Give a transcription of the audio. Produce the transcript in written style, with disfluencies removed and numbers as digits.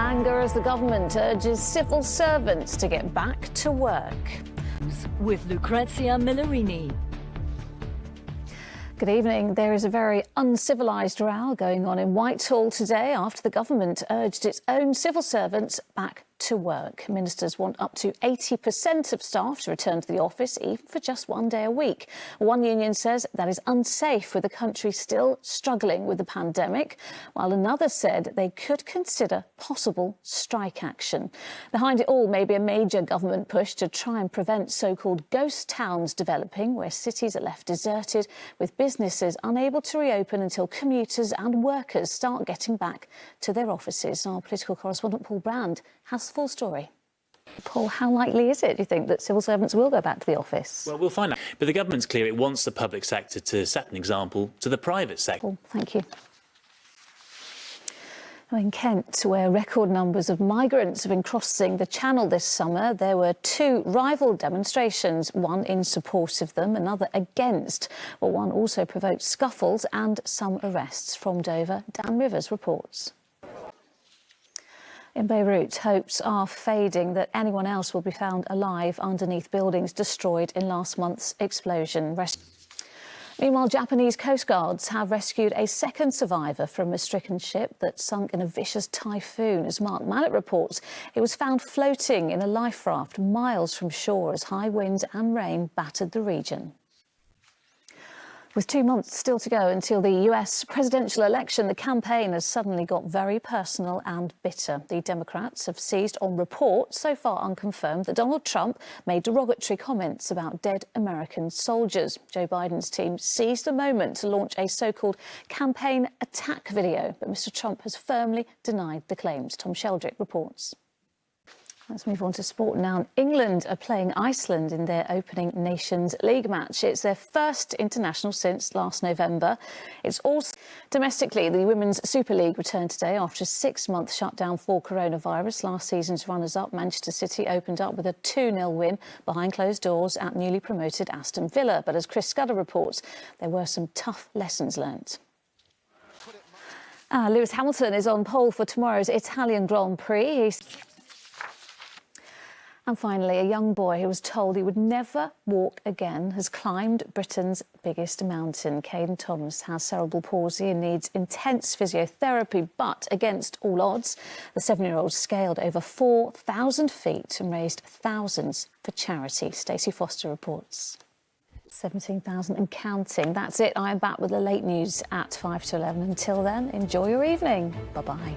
anger as the government urges civil servants to get back to work. With Lucrezia Millarini. Good evening. There is a very uncivilised row going on in Whitehall today after the government urged its own civil servants back to work. Ministers want up to 80% of staff to return to the office, even for just one day a week. One union says that is unsafe with the country still struggling with the pandemic, while another said they could consider possible strike action. Behind it all may be a major government push to try and prevent so-called ghost towns developing, where cities are left deserted, with businesses unable to reopen until commuters and workers start getting back to their offices. Our political correspondent Paul Brand has the full story. Paul, how likely is it, do you think, that civil servants will go back to the office? Well, we'll find out. But the government's clear it wants the public sector to set an example to the private sector. Paul, thank you. In Kent, where record numbers of migrants have been crossing the Channel this summer, there were two rival demonstrations, one in support of them, another against. Well, one also provoked scuffles and some arrests. From Dover, Dan Rivers reports. In Beirut, hopes are fading that anyone else will be found alive underneath buildings destroyed in last month's explosion. Meanwhile, Japanese Coast Guards have rescued a second survivor from a stricken ship that sunk in a vicious typhoon. As Mark Mallett reports, it was found floating in a life raft miles from shore as high winds and rain battered the region. With 2 months still to go until the US presidential election, the campaign has suddenly got very personal and bitter. The Democrats have seized on reports, so far unconfirmed, that Donald Trump made derogatory comments about dead American soldiers. Joe Biden's team seized the moment to launch a so-called campaign attack video, but Mr. Trump has firmly denied the claims. Tom Sheldrick reports. Let's move on to sport now. England are playing Iceland in their opening Nations League match. It's their first international since last November. It's also domestically, the Women's Super League returned today after a 6-month shutdown for coronavirus. Last season's runners-up, Manchester City, opened up with a 2-0 win behind closed doors at newly promoted Aston Villa. But as Chris Scudder reports, there were some tough lessons learnt. Lewis Hamilton is on pole for tomorrow's Italian Grand Prix. And finally, a young boy who was told he would never walk again has climbed Britain's biggest mountain. Caden Thomas has cerebral palsy and needs intense physiotherapy, but against all odds, the 7-year-old scaled over 4,000 feet and raised thousands for charity. Stacey Foster reports. 17,000 and counting. That's it. I am back with the late news at 5 to 11. Until then, enjoy your evening. Bye-bye.